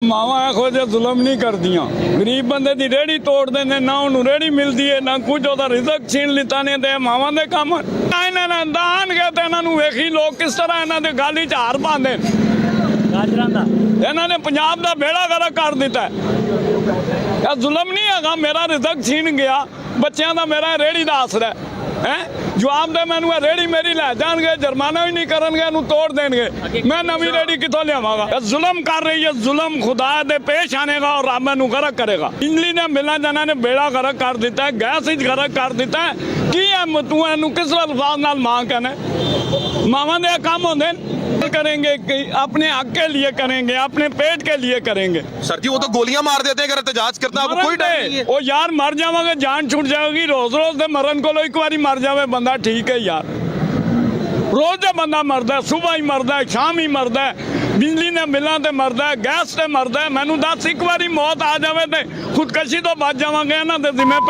ਮਾਵਾਂ ਇਹੋ ਜਿਹਾ ਜ਼ੁਲਮ ਨਹੀਂ ਕਰਦੀਆਂ। ਗਰੀਬ ਬੰਦੇ ਦੀ ਰੇੜੀ ਤੋੜਦੇ ਨੇ, ਨਾ ਉਹਨੂੰ ਰੇੜੀ ਮਿਲਦੀ ਹੈ, ਨਾ ਕੁਝ ਉਹਦਾ ਰਿਜ਼ਕ ਛੀਨ ਲਿੱਤਾ ਨੇ ਤੇ ਮਾਵਾਂ ਦੇ ਕੰਮ ਇਹਨਾਂ ਨੇ ਦਾਨਗੇ ਤੇ ਇਹਨਾਂ ਨੂੰ ਵੇਖੀ ਲੋਕ ਕਿਸ ਤਰ੍ਹਾਂ ਇਹਨਾਂ ਦੇ ਗਾਲੀ 'ਚ ਹਾਰ ਪਾਉਂਦੇ ਨੇ। ਗਾਜਰਾਂ ਦਾ ਇਹਨਾਂ ਨੇ ਪੰਜਾਬ ਦਾ ਬੇੜਾ ਗਰਕ ਕਰ ਦਿੱਤਾ। ਇਹ ਜ਼ੁਲਮ ਨਹੀਂ ਹੈਗਾ, ਮੇਰਾ ਰਿਜ਼ਕ ਛੀਨ ਗਿਆ, ਬੱਚਿਆਂ ਦਾ ਮੇਰਾ ਰੇੜੀ ਦਾ ਆਸਰਾ ਹੈ। ਜਵਾਬ ਦੇ ਮੈਨੂੰ ਇਹ ਰੇੜੀ ਮੇਰੀ ਲੈ ਜਾਣਗੇ, ਜੁਰਮਾਨਾ ਵੀ ਨਹੀਂ ਕਰਨਗੇ, ਇਹਨੂੰ ਤੋੜ ਦੇਣਗੇ, ਮੈਂ ਨਵੀਂ ਰੇੜੀ ਕਿੱਥੋਂ ਲਿਆਵਾਂਗਾ। ਇਹ ਜ਼ੁਲਮ ਕਰ ਰਹੀ ਹੈ, ਜ਼ੁਲਮ ਖੁਦਾ ਦੇ ਪੇਸ਼ ਆਣੇਗਾ और ਰੱਬ ਨੂੰ ਗਰਕ ਕਰੇਗਾ। ਬਿਜਲੀ ਨੇ ਮਿਲਾਂ ਜਨਾਂ ਨੇ ਬੇੜਾ ਗਰਕ ਕਰ ਦਿੱਤਾ, ਗੈਸ ਵਿੱਚ ਗਰਕ ਕਰ ਦਿੱਤਾ। ਕੀ ਹੈ ਤੂੰ ਇਹਨੂੰ ਕਿਸ ਅਲਫਾਜ਼ ਨਾਲ ਮਾਂ कहने? ਮਾਵਾਂ ਦੇ ਕੰਮ ਹੁੰਦੇ करेंगे कि अपने हक के लिए करेंगे, अपने पेट के लिए करेंगे। सर जी वो तो गोलियां मार देते हैं अगर एहतजाज करता है, कोई डर नहीं है। ओ यार मर जावांगे, जान छूट जाएगी। रोज रोज दे मरन को एक बारी मर जावे बंदा ठीक है यार। रोज दे बंदा मरदा है, सुबह ही मरदा है, शाम ही मरदा है, बिजली ने मिलां ते मरदा है, गैस ते मरदा है। मैनू दस एक बारी मौत आ जावे ते खुदकशी तो बच जावांगे, इन्हां दे जिम्मे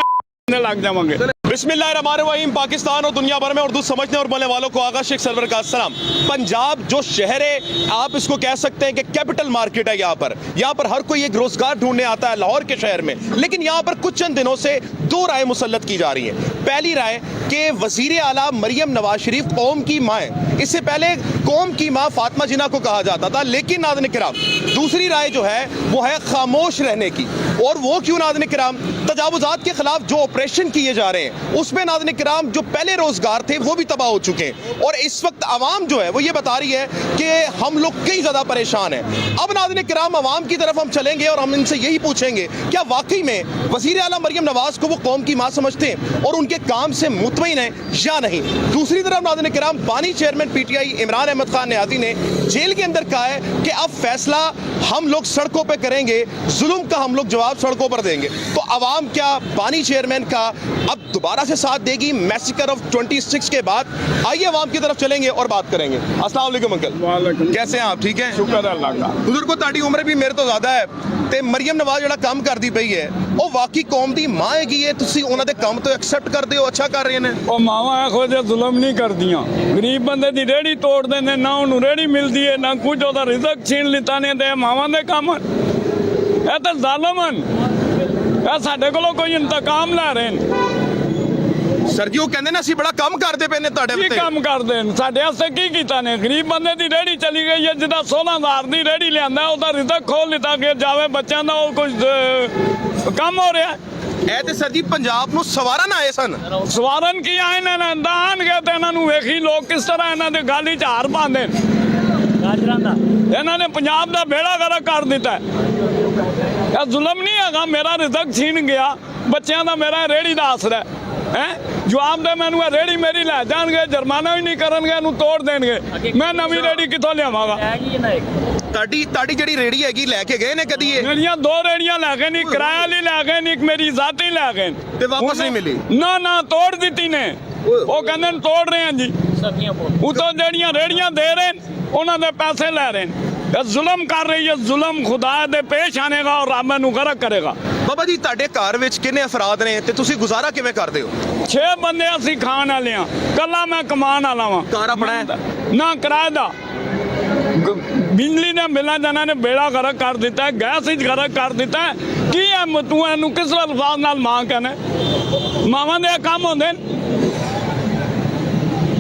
लग जावांगे। बिस्मिल्लाहिर्रहमानिर्रहीम। पाकिस्तान और दुनिया भर में उर्दू समझने और बोलने वालों को आगा शेख सरवर का सलाम। पंजाब जो शहर है, आप इसको कह सकते हैं कि कैपिटल मार्केट है। यहाँ पर हर कोई एक रोजगार ढूंढने आता है लाहौर के शहर में। लेकिन यहाँ पर कुछ चंद दिनों से दो राय मुसल्लत की जा रही है। पहली राय कि वजीर आला मरियम नवाज शरीफ कौम की माँ है। इससे पहले कौम की माँ फातिमा जिन्ना को कहा जाता था। लेकिन नाज़रीन किराम, दूसरी राय जो है वो है खामोश रहने की। और वो क्यों नाज़रीन किराम? तजावुज़ात के खिलाफ जो ऑपरेशन किए जा रहे हैं उसमें नाज़रीन किराम जो पहले रोजगार थे वो भी तबाह हो चुके हैं। और इस वक्त आवाम जो है वो ये बता रही है कि हम लोग कई ज़्यादा परेशान हैं। अब नाज़रीन किराम आवाम की तरफ हम चलेंगे और हम इनसे यही पूछेंगे क्या वाकई में वज़ीर आला मरियम नवाज को वो कौम की माँ समझते हैं और उनके काम से मुतमईन है या नहीं। दूसरी तरफ नाज़रीन किराम बानी चेयरमैन PTI इमरान अहमद खान नियाज़ी ने जेल के अंदर कहा है कि अब फैसला हम लोग सड़कों पर करेंगे, जुल्म का हम लोग जवाब सड़कों पर देंगे। तो आवाम क्या बानी चेयरमैन का अब दोबारा से साथ देगी मैसेकर ऑफ 26 के बाद? आइए आवाम की तरफ चलेंगे और बात करेंगे। अस्सलाम वालेकुम अंकल, कैसे हैं आप? ठीक हैं, शुक्र है अल्लाह का। बुजुर्ग को ताड़ी उम्र भी मेरे तो ज़्यादा है ਤੇ ਮਰੀਮ ਨਵਾਜ਼ ਜਿਹੜਾ ਕੰਮ ਕਰਦੀ ਪਈ ਹੈ ਉਹ ਵਾਕਈ ਕੌਮ ਦੀ ਮਾਂ ਹੈਗੀ ਹੈ। ਤੁਸੀਂ ਉਹਨਾਂ ਦੇ ਕੰਮ ਤੋਂ ਐਕਸੈਪਟ ਕਰਦੇ ਹੋ, ਅੱਛਾ ਕਰ ਰਹੇ ਨੇ? ਉਹ ਮਾਵਾਂ ਇਹੋ ਜਿਹਾ ਜ਼ੁਲਮ ਨਹੀਂ ਕਰਦੀਆਂ। ਗਰੀਬ ਬੰਦੇ ਦੀ ਰੇੜੀ ਤੋੜਦੇ ਨੇ, ਨਾ ਉਹਨੂੰ ਰੇੜੀ ਮਿਲਦੀ ਹੈ, ਨਾ ਕੁਝ ਉਹਦਾ ਰਿਜ਼ਕ ਛੀਨ ਲਿੱਤਾ ਨੇ ਤੇ ਮਾਵਾਂ ਦੇ ਕੰਮ। ਇਹ ਤਾਂ ਜ਼ਾਲਮ ਹਨ, ਇਹ ਸਾਡੇ ਕੋਲੋਂ ਕੋਈ ਇੰਤਕਾਮ ਲੈ ਰਹੇ ਨੇ। ਸਰ ਜੀ ਉਹ ਕਹਿੰਦੇ ਨੇ ਅਸੀਂ ਬੜਾ ਕੰਮ ਕਰਦੇ ਪਏ ਨੇ ਤੁਹਾਡੇ ਕੀ ਕੰਮ ਕਰਦੇ ਨੇ? ਸਾਡੇ ਵਾਸਤੇ ਕੀ ਕੀਤਾ ਨੇ? ਗਰੀਬ ਬੰਦੇ ਦੀ ਰੇੜੀ ਚਲੀ ਗਈ ਹੈ, ਜਿਹਦਾ 16,000 ਦੀ ਰੇੜੀ ਲਿਆਂਦਾ ਉਹਦਾ ਰਿਜ਼ਕ ਖੋਲ ਲਿੱਤਾ ਕਿ ਜਾਵੇ, ਬੱਚਿਆਂ ਦਾ ਉਹ ਕੁਝ ਕੰਮ ਹੋ ਰਿਹਾ। ਇਹ ਤੇ ਸਰ ਜੀ ਪੰਜਾਬ ਨੂੰ ਸਵਾਰਨ ਆਏ ਸਨ। ਸਵਾਰਨ ਕੀ ਆਏ ਨੇ? ਦਾਨਗੇ ਤੇ ਇਹਨਾਂ ਨੂੰ ਵੇਖੀ ਲੋਕ ਕਿਸ ਤਰ੍ਹਾਂ ਇਹਨਾਂ ਦੇ ਗਾਲੀ 'ਚ ਹਾਰ ਪਾਉਂਦੇ ਨੇ। ਗਾਜਰਾਂ ਦਾ ਇਹਨਾਂ ਨੇ ਪੰਜਾਬ ਦਾ ਬੇੜਾ ਗਰਕ ਕਰ ਦਿੱਤਾ। ਇਹ ਜ਼ੁਲਮ ਨਹੀਂ ਹੈਗਾ, ਮੇਰਾ ਰਿਜ਼ਕ ਛੀਨ ਗਿਆ, ਬੱਚਿਆਂ ਦਾ ਮੇਰਾ ਰੇੜੀ ਦਾ ਆਸਰਾ ਹੈ। ਜਵਾਬ ਦੇ ਮੈਨੂੰ ਇਹ ਰੇੜੀ ਮੇਰੀ ਲੈ ਜਾਣਗੇ, ਜੁਰਮਾਨਾ ਵੀ ਨਹੀਂ ਕਰਨਗੇ, ਇਹਨੂੰ ਤੋੜ ਦੇਣਗੇ, ਮੈਂ ਨਵੀਂ ਰੇੜੀ ਕਿੱਥੋਂ ਲਿਆਵਾਂਗਾ। ਤੁਹਾਡੀ ਜਿਹੜੀ ਰੇੜੀ ਹੈਗੀ ਲੈ ਕੇ ਗਏ ਨੇ ਕਦੀ? ਇਹ ਮੇਰੀਆਂ ਦੋ ਰੇੜੀਆਂ ਲੈ ਗਏ ਨੇ, ਕਿਰਾਇਆ ਲਈ ਲੈ ਗਏ ਨੇ, ਇੱਕ ਮੇਰੀ ਜ਼ਾਤੀ ਲੈ ਗਏ ਤੇ ਵਾਪਸ ਨਹੀਂ ਮਿਲੀ। ਨਾ ਤੋੜ ਦਿੱਤੀ ਨੇ। ਉਹ ਕਹਿੰਦੇ ਨੇ ਤੋੜ ਰਹੇ ਹਾਂ ਜੀ, ਉਤੋਂ ਜਿਹੜੀਆਂ ਰੇੜੀਆਂ ਦੇ ਰਹੇ ਨੇ ਉਹਨਾਂ ਦੇ ਪੈਸੇ ਲੈ ਰਹੇ ਨੇ। ਜ਼ੁਲਮ ਕਰ ਰਹੀ ਹੈ, ਜ਼ੁਲਮ ਖੁਦਾ ਦੇ ਪੇਸ਼ ਆਣੇਗਾ और ਰੱਬ ਨੂੰ ਗਰਕ ਕਰੇਗਾ। ਬਾਬਾ ਜੀ ਤੁਹਾਡੇ ਘਰ ਵਿੱਚ ਕਿੰਨੇ ਅਫਰਾਦ ਨੇ ਤੇ ਤੁਸੀਂ ਗੁਜ਼ਾਰਾ ਕਿਵੇਂ ਕਰਦੇ ਹੋ? 6 ਬੰਦੇ ਅਸੀਂ ਖਾਣ ਵਾਲੇ ਆ, ਕੱਲਾ ਮੈਂ ਕਮਾਉਣ ਵਾਲਾ ਵਾਂ। ਘਰ ਆਪਣਾ ਹੈ? ਨਾ ਕਿਰਾਏ ਦਾ। ਬਿਜਲੀ ਨੇ ਮਿਲਾਂ ਜਨਾਂ ਨੇ ਬੇੜਾ ਗਰਕ ਕਰ ਦਿੱਤਾ, ਗੈਸ ਵਿੱਚ ਗਰਕ ਕਰ ਦਿੱਤਾ। ਕੀ ਹੈ ਤੂੰ ਇਹਨੂੰ ਕਿਸ ਅਲਫਾਜ਼ ਨਾਲ ਮਾਂ कहने? ਮਾਵਾਂ ਦੇ ਕੰਮ ਹੁੰਦੇ ਨੇ।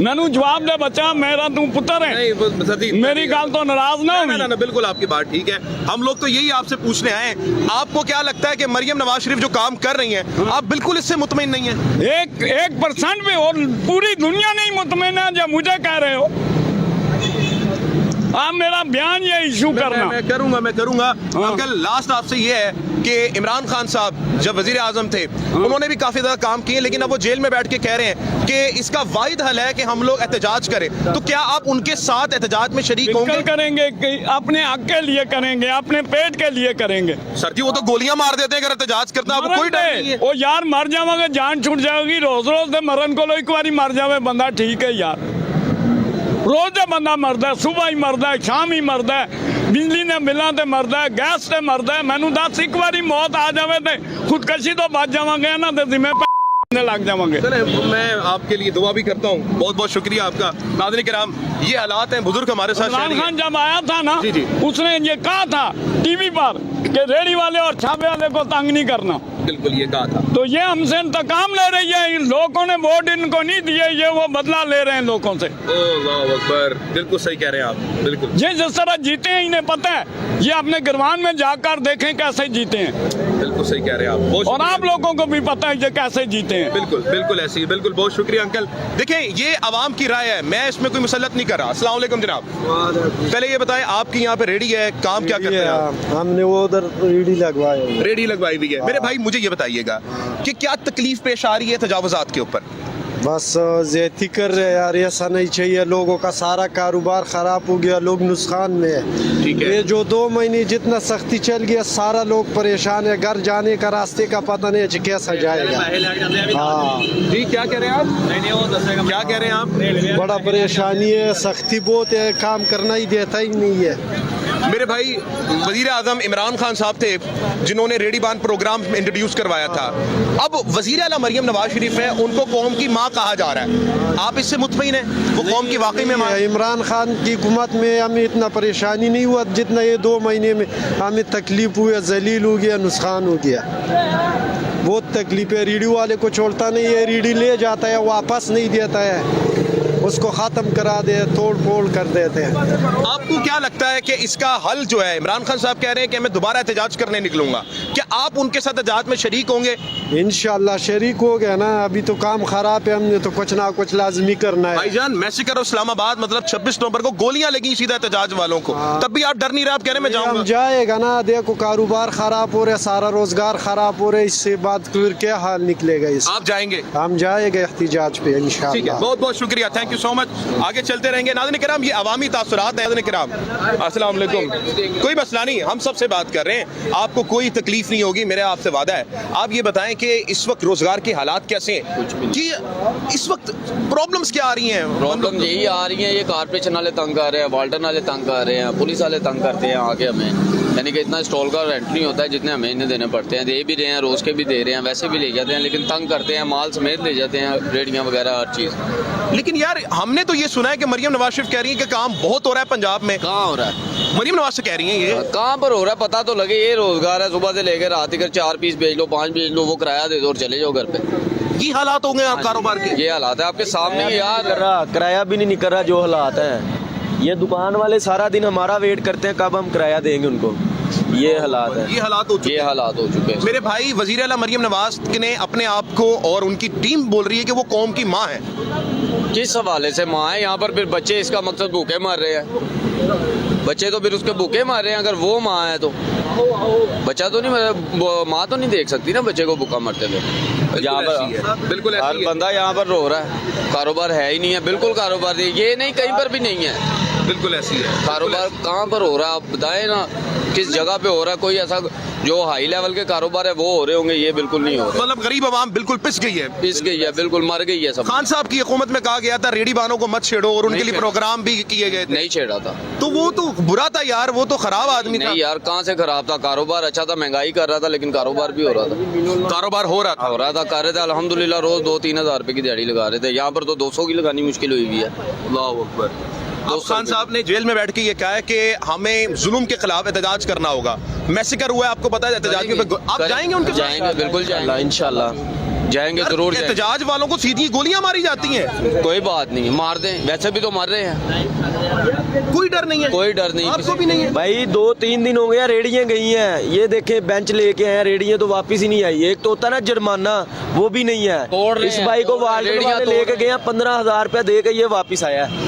ननू जवाब दे बच्चा, मेरा तू पुत्र है। नहीं सर जी मेरी गाल तो नाराज ना हो। ना बिल्कुल आपकी बात ठीक है। हम लोग तो यही आपसे पूछने आए हैं, आपको क्या लगता है कि मरियम नवाज शरीफ जो काम कर रही हैं आप बिल्कुल इससे मुतमईन नहीं है? 1% भी, और पूरी दुनिया नहीं मुतमईन है जो मुझे कह रहे हो। आप मेरा बयान ये इशू करना। मैं करूंगा। अंकल लास्ट आपसे ये है कि इमरान खान साहब जब वजीर आजम थे उन्होंने भी काफी ज्यादा काम किए, लेकिन अब वो जेल में बैठ के कह रहे हैं कि इसका वाहिद हल है कि हम लोग एहतजाज करें। तो क्या आप उनके साथ एहतजाज में शरीक होंगे? करेंगे, अपने हक के लिए करेंगे, अपने पेट के लिए करेंगे। सर जी वो तो गोलियां मार देते हैं अगर एहतजाज करता है, कोई डर नहीं है। ओ यार मर जावांगे, जान छूट जाएगी। रोज रोज दे मरन को एक बारी मर जावे बंदा ठीक है यार। रोज दे बंदा मरदा, सुबह ही मरदा, शाम ही मरदा, बिजली ने मिलां ते मरदा, गैस ते मरदा। मैनू दस एक बारी मौत आ जावे ते खुदकशी तो बच जावांगे, ना ते जिम्मे लग जावांगे। मैं आपके लिए दुआ भी करता हूँ। बहुत बहुत शुक्रिया आपका। नाज़रीन किराम, ये हालात हैं, बुजुर्ग हमारे साथ इमरान शायद खान जब आया था ना, जी, जी। उसने ये कहा था टीवी पर कि रेडी वाले और छापे वाले को तंग नहीं करना। बिल्कुल ये कहा था। तो ये हमसे इंतकाम ले रही है, इन लोगों ने वोट इनको नहीं दिए, ये वो बदला ले रहे हैं लोगों से। अल्लाह अकबर, बिल्कुल सही कह रहे हैं आप, बिल्कुल। ये जिस तरह जीते हैं इन्हें पता है, ये अपने गिरवान में जाकर देखें कैसे जीते हैं, बिल्कुल सही कह रहे हैं आप। बहुत और शुक्रिया। आप लोगों को भी पता है ये कैसे जीते हैं। बिल्कुल बिल्कुल ऐसी, बिल्कुल। बहुत शुक्रिया अंकल। देखें, ये आवाम की राय है, मैं इसमें कोई मुसल्लत नहीं कर रहा। अस्सलाम वालेकुम जनाब। पहले ये बताएं, आपकी यहाँ पे रेडी है, काम क्या करते हैं आप? हमने वो उधर रेडी लगवाए हुए। रेडी लगवाई हुई है। मेरे भाई मुझे ये बताइएगा कि क्या तकलीफ पेश आ रही है तजावुजात के ऊपर? बस ज्यादती कर रहे हैं यार, ऐसा नहीं चाहिए। लोगों का सारा कारोबार खराब हो गया, लोग नुकसान में है। ठीक है। ये जो 2 महीने जितना सख्ती चल गया, सारा लोग परेशान है। घर जाने का रास्ते का पता नहीं है कैसा जाएगा। हाँ, जी क्या कह रहे हैं आप? क्या कह रहे हैं आप? बड़ा परेशानी है, सख्ती बहुत है, काम करना ही देता ही नहीं है। मेरे भाई वजीर आजम इमरान खान साहब थे जिन्होंने रेडी बान प्रोग्राम इंट्रोड्यूस करवाया था। अब वजीर आला मरियम नवाज शरीफ है, उनको कौम की माँ कहा जा रहा है। आप इससे मुतमईन हैं? वो कौम की वाकई में माँ? इमरान खान की हुकूमत में हमें इतना परेशानी नहीं हुआ जितना ये 2 महीने में हमें तकलीफ हुई, जलील हो गया, नुकसान हो गया। बहुत तकलीफ है। रेडी वाले को छोड़ता नहीं है, रेडी ले जाता है, वापस नहीं देता है, उसको ख़त्म करा दे, तोड़ फोड़ कर देते हैं। आपको क्या लगता है कि इसका हल जो है, इमरान खान साहब कह रहे हैं कि मैं दोबारा एहतजाज करने निकलूंगा, क्या आप उनके साथ एहतजाज में शरीक होंगे? इंशाल्लाह शरीक हो गया ना। अभी तो काम खराब है, हमने तो कुछ ना कुछ लाजमी करना है। भाईजान मैसेकर और इस्लामाबाद, मतलब 26 नवंबर को गोलियां लगी सीधा एहतजाज वालों को, तब भी आप डर नहीं रहे? आप कह रहे हैं मैं हम जाऊंगा। जाएगा ना, देखो कारोबार खराब हो रहा है, सारा रोजगार खराब हो रहा है, इससे बात फिर क्या हाल निकलेगा इस? आप जाएंगे? हम जाएंगे एहतिजाज पे ठीक है, इंशाल्लाह। बहुत बहुत शुक्रिया, थैंक यू सो मच। आगे चलते रहेंगे। नाज़रीन किराम, ये अवामी तासुरात हैं। नाज़रीन किराम अस्सलाम वालेकुम। कोई मसला नहीं, हम सबसे बात कर रहे हैं, आपको कोई तकलीफ नहीं होगी, मेरा आपसे वादा है। आप ये बताएं कि इस वक्त रोजगार के हालात कैसे हैं, कि इस वक्त प्रॉब्लम्स क्या आ रही हैं? प्रॉब्लम यही आ रही है, ये कारपोरेशन वाले तंग कर रहे हैं, वाल्टन वाले तंग कर रहे हैं, पुलिस वाले तंग करते हैं आके हमें। यानी कि इतना स्टॉल का रेंट नहीं होता है जितने हमें इन्हें देने पड़ते हैं। दे भी रहे हैं, रोज के भी दे रहे हैं, वैसे भी ले जाते हैं, लेकिन तंग करते हैं, माल समेत ले जाते हैं, रेडियाँ वगैरह हर चीज़। लेकिन यार हमने तो ये सुना है कि मरियम नवाज शरीफ कह रही है कि काम बहुत हो रहा है पंजाब में। कहाँ हो रहा है? मरियम नवाज से कह रही हैं ये। कहाँ पर हो रहा है पता तो लगे। ये रोजगार है, सुबह से लेकर रात तक 4 पीस बेच लो, 5 बेच लो, वो किराया दे दो और चले जाओ घर पे। ये हालात हो गए आप कारोबार के? ये हालात है आपके सामने ही यार। किराया भी नहीं निकल रहा। जो हालात है, ये दुकान वाले सारा दिन हमारा वेट करते हैं कब हम किराया देंगे उनको। ये हालात है, ये हालात हो चुके ये हालात हो चुके हैं। मेरे भाई वजीर आला मरियम नवाज ने अपने आप को, और उनकी टीम बोल रही है कि वो कौम की माँ है। किस हवाले से माँ है? यहाँ पर फिर बच्चे, इसका मकसद भूखे मर रहे हैं, बच्चे तो फिर उसके भूखे मर रहे हैं। अगर वो माँ है तो बच्चा तो नहीं, माँ तो नहीं देख सकती ना बच्चे को भूखा मरते हुए। यहाँ पर बिल्कुल हर बंदा यहाँ पर रो रहा है, कारोबार है ही नहीं है, बिल्कुल कारोबार नहीं, ये नहीं कहीं पर भी नहीं है। बिल्कुल ऐसी है। कारोबार कहाँ पर हो रहा है आप बताएं ना, किस जगह पे हो रहा है? कोई ऐसा जो हाई लेवल के कारोबार है वो हो रहे होंगे, ये बिल्कुल नहीं हो रहे। मतलब गरीब आवाम बिल्कुल पिस गई है, पिस गई है, बिल्कुल मर गई है सब। खान साहब की हुकूमत में कहा गया था रेडी बानों को मत छेड़ो, और उनके नहीं लिए छेड़ा। प्रोग्राम भी किए गए थे। नहीं छेड़ा था तो वो तो बुरा था यार, वो तो खराब आदमी था। नहीं यार, कहाँ से खराब था? कारोबार अच्छा था, महंगाई कर रहा था, लेकिन कारोबार भी हो रहा था। कारोबार हो रहा था, कर रहे थे अल्हम्दुलिल्लाह। रोज 2-3 हज़ार रुपए की दिहाड़ी लगा रहे थे। यहाँ पर तो 200 की लगानी मुश्किल हुई हुई है। अल्लाहू अकबर। अब खान साहब ने जेल में बैठ के ये कहा है कि हमें जुल्म के खिलाफ एहतजाज करना होगा। मैसेकर हुआ है, आपको पता है एहतजाज में आप जाएंगे उनके साथ? जाएंगे, बिल्कुल जाएंगे, इंशाल्लाह जाएंगे, जरूर जाएंगे। एहतजाज वालों को सीधी गोलियां मारी जाती हैं। कोई बात नहीं, मार दें, वैसे भी तो मर रहे हैं, कोई डर नहीं है? कोई डर नहीं आपको भी नहीं है? भाई 2-3 दिन हो गया रेडियां गई हैं। ये देखे बेंच लेके आए, रेडियां तो वापस ही नहीं आई। एक तो होता है ना जुर्माना, वो भी नहीं है। तोड़ रहे इस हैं, भाई को तोड़ रहे हैं, वार्ड रेडियां वाले तोड़ लेके रहे गए हैं, 15,000 रुपया दे के ये वापस आया है।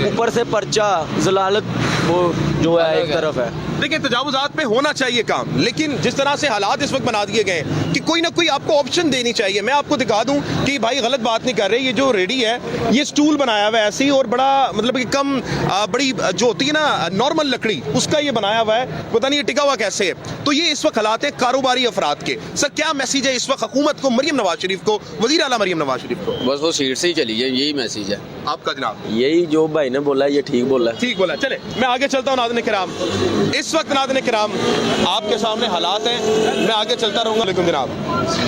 ऊपर से पर्चा जलालत वो जो है एक तरफ है। देखिए तजावुजात पे होना चाहिए काम, लेकिन जिस तरह से हालात इस वक्त बना दिए गए हैं कि कोई ना कोई आपको ऑप्शन देनी चाहिए। मैं आपको दिखा दूं कि भाई गलत बात नहीं कर रहे, ये जो रेडी है ये स्टूल बनाया हुआ है ऐसे ही, और बड़ा मतलब कि कम बड़ी जो होती है ना नॉर्मल लकड़ी, उसका ये बनाया हुआ है, पता नहीं ये टिका हुआ कैसे है। तो ये इस वक्त हालात है कारोबारी अफराद के। सर क्या मैसेज है इस वक्त हुकूमत को, मरियम नवाज शरीफ को, वजीर आला मरियम नवाज शरीफ को? बस वो सीट से ही चली जाए, यही मैसेज है। आपका जनाब? यही जो भाई ने बोला ये ठीक बोला। ठीक बोला। चले मैं आगे चलता हूँ नाज़रीन किराम। इस वक्त नाज़रीन किराम आपके सामने हालात हैं, मैं आगे चलता रहूँगा। लेकिन जनाब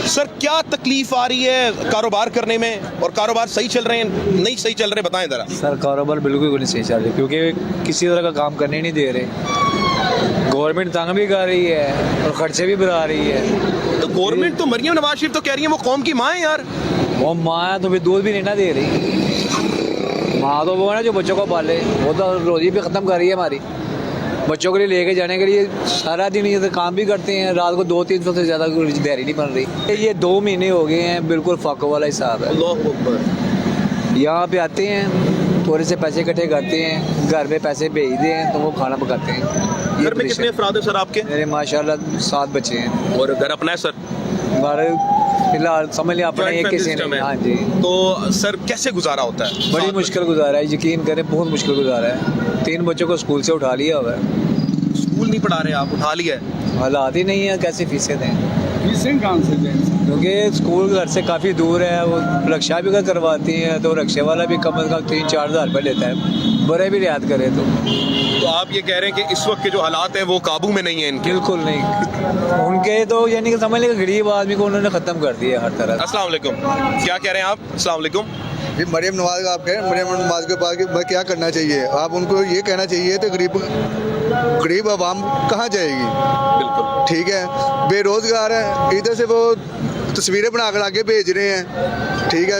सर क्या तकलीफ आ रही है कारोबार करने में, और कारोबार सही चल रहे हैं नहीं सही चल रहे, बताएं ज़रा। सर कारोबार बिल्कुल नहीं सही चल रही, क्योंकि किसी तरह का काम करने नहीं दे रहे। गवर्नमेंट तंग भी कर रही है और खर्चे भी बढ़ा रही है। तो गवर्नमेंट तो मरियम नवाज शरीफ तो कह रही है वो कौम की माँ है यार। वो माँ तो फिर दूध भी नहीं ना दे रही। माँ तो वो है ना जो बच्चों को पाले, वो तो रोजी भी ख़त्म कर रही है हमारी। बच्चों के लिए लेके जाने के लिए सारा दिन ये काम भी करते हैं, रात को 200-300 से ज़्यादा दिहाड़ी नहीं बन रही। ये 2 महीने हो गए हैं, बिल्कुल फाको वाला हिसाब है। यहाँ पे आते हैं, थोड़े से पैसे इकट्ठे करते हैं, घर में पैसे भेजते हैं तो वो खाना पकाते हैं। घर में कितने अफराद हैं सर आपके? मेरे माशाल्लाह 7 बच्चे हैं। और घर अपना है सर? हमारे फिलहाल समझ लिया अपना एक किसी सिस्टम ने। है। हाँ जी। तो सर कैसे गुजारा होता है? बड़ी मुश्किल गुजारा है, यकीन करें बहुत मुश्किल गुजारा है। 3 बच्चों को स्कूल से उठा लिया हुआ है। स्कूल नहीं पढ़ा रहे आप, उठा लिया है? हालात ही नहीं है, कैसे फीसें दें? फीसें कहाँ से दें? क्योंकि स्कूल घर से काफ़ी दूर है, वो रक्षा भी अगर करवाती हैं तो रक्षा वाला भी कम से कम 3-4 हज़ार रुपये लेता है, बड़े भी रियायत करे तो आप ये कह रहे हैं कि इस वक्त के जो हालात हैं वो काबू में नहीं है इनके? बिल्कुल नहीं। उनके तो यानी कि समझ लें गरीब आदमी को उन्होंने ख़त्म कर दिया हर तरह। अस्सलाम वालेकुम, क्या कह रहे हैं आप? अस्सलाम वालेकुम। ये मरियम नवाज का आप कह रहे हैं, मरियम नवाज के पास क्या करना चाहिए? आप उनको ये कहना चाहिए तो गरीब आवाम कहाँ जाएगी? बिल्कुल ठीक है, बेरोजगार है, इधर से वो तस्वीरें बनाकर आगे भेज रहे हैं। ठीक है,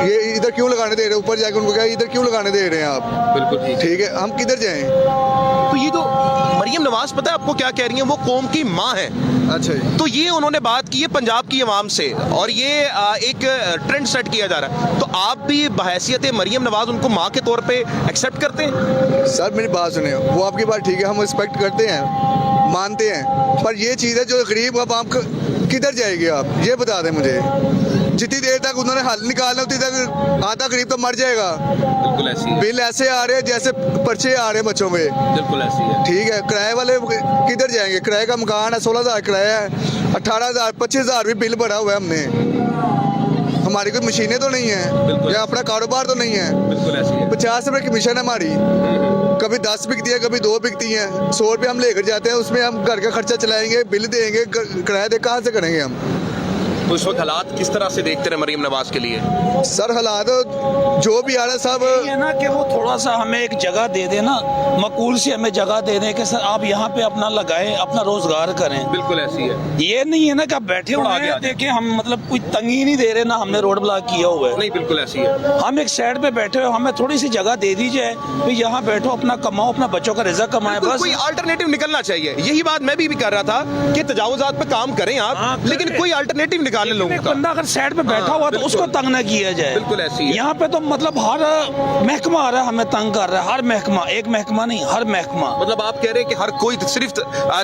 ये इधर क्यों लगाने दे रहे हैं? ऊपर जाके उनको क्या इधर क्यों लगाने दे रहे हैं आप? बिल्कुल ठीक है, हम किधर जाएं? तो ये तो मरियम नवाज पता है आपको क्या कह रही हैं? वो कौम की माँ है। अच्छा जी। तो ये उन्होंने बात की है पंजाब की आवाम से, और ये एक ट्रेंड सेट किया जा रहा है। तो आप भी बहैसियत मरियम नवाज उनको माँ के तौर पे एक्सेप्ट करते हैं? सर मेरी बात सुने, वो आपकी बात ठीक है, हम रिस्पेक्ट करते हैं, मानते हैं, पर ये चीज़ है जो गरीब आवाम किधर जाएगी आप ये बता दें मुझे। जितनी देर तक उन्होंने हल निकालना उतनी तक आधा गरीब तो मर जाएगा। बिल्कुल ऐसी है। बिल ऐसे आ रहे हैं जैसे पर्चे आ रहे हैं बच्चों में। बिल्कुल ऐसी है। ठीक है, किराए वाले किधर जाएंगे? किराए का मकान है, 16,000 किराया है, 18,000 25,000 भी बिल भरा हुआ है हमने। हमारी कोई मशीनें तो नहीं है या अपना कारोबार तो नहीं है। बिल्कुल ऐसी है। 50 रुपये कमीशन है हमारी, कभी 10 बिकती है, कभी 2 बिकती हैं। 100 रुपये हम लेकर जाते हैं, उसमें हम घर का खर्चा चलाएंगे, बिल देंगे, किराया दे कहाँ से करेंगे हम? तो इस वक्त हालात किस तरह से देखते रहे मरियम नवाज के लिए? सर हालात जो भी आ रहा है सब ये ना कि वो थोड़ा सा हमें एक जगह दे देना, मकूल से हमें जगह दे दें कि सर आप यहाँ पे अपना लगाएं, अपना रोजगार करें। बिल्कुल ऐसी है। ये नहीं है ना कि आप बैठे हुए आगे आ हैं, देखें हम मतलब कोई तंगी नहीं दे रहे ना, हमने रोड ब्लॉक किया हुआ है। नहीं बिल्कुल ऐसी है। हम एक साइड पे बैठे हुए, हमें थोड़ी सी जगह दे दी जाए, तो यहाँ बैठो, अपना कमाओ, अपना बच्चों का रिज़्क़ कमाएं। बस कोई अल्टरनेटिव निकलना चाहिए। यही बात मैं भी कर रहा था कि तजावुजात पे काम करें आप, हाँ, लेकिन कोई अल्टरनेटिव निकालें लोगों एक का। बंदा अगर साइड पे बैठा हुआ तो उसको तंग ना किया जाए। बिल्कुल ऐसी है। यहाँ पे तो मतलब हर महकमा आ रहा है, हमें तंग कर रहा है। हर महकमा, एक महकमा नहीं, हर महकमा। मतलब आप कह रहे हैं कि हर कोई सिर्फ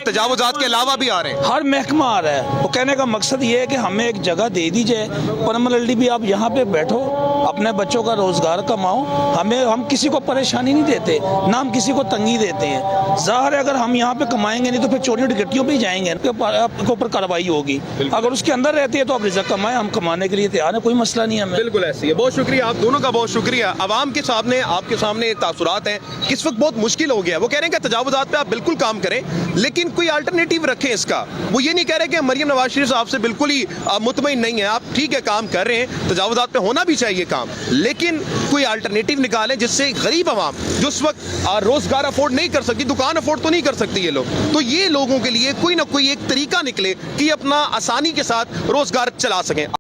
तजावुजात के अलावा भी आ रहे हैं? हर महकमा आ रहा है। वो कहने का मकसद ये है कि हमें एक जगह दे दी जाए परमानेंटली, भी आप यहाँ पे बैठो, अपने बच्चों का रोजगार कमाओ। हम किसी को परेशानी नहीं देते, ना हम किसी को तंगी देते हैं। ज़ाहिर है अगर हम यहाँ पे कमाएंगे नहीं तो फिर चोरियों टिकटियों पे ही जाएंगे, आपके ऊपर कार्रवाई होगी। अगर उसके अंदर रहती है तो आप रिज़्क़ कमाएं, हम कमाने के लिए तैयार है, कोई मसला नहीं है हमें। बिल्कुल ऐसी है। बहुत शुक्रिया, आप दोनों का बहुत शुक्रिया। आवाम के सामने आपके सामने तासुरात हैं, किस वक्त बहुत मुश्किल हो गया। वो कह रहे हैं कि तजावुजात पे आप बिल्कुल काम करें, लेकिन कोई अल्टरनेटिव रखें इसका। वो ये नहीं कह रहे कि मरियम नवाज शरीफ साहब से बिल्कुल ही मुतमईन नहीं है। आप ठीक है काम कर रहे हैं, तजावुजात पे होना भी चाहिए काम, लेकिन कोई अल्टरनेटिव निकालें जिससे गरीब आवाम जो उस वक्त रोजगार अफोर्ड नहीं कर सकती, दुकान अफोर्ड तो नहीं कर सकती ये लोग, तो ये लोगों के लिए कोई ना कोई एक तरीका निकले कि अपना आसानी के साथ रोजगार चला सकें।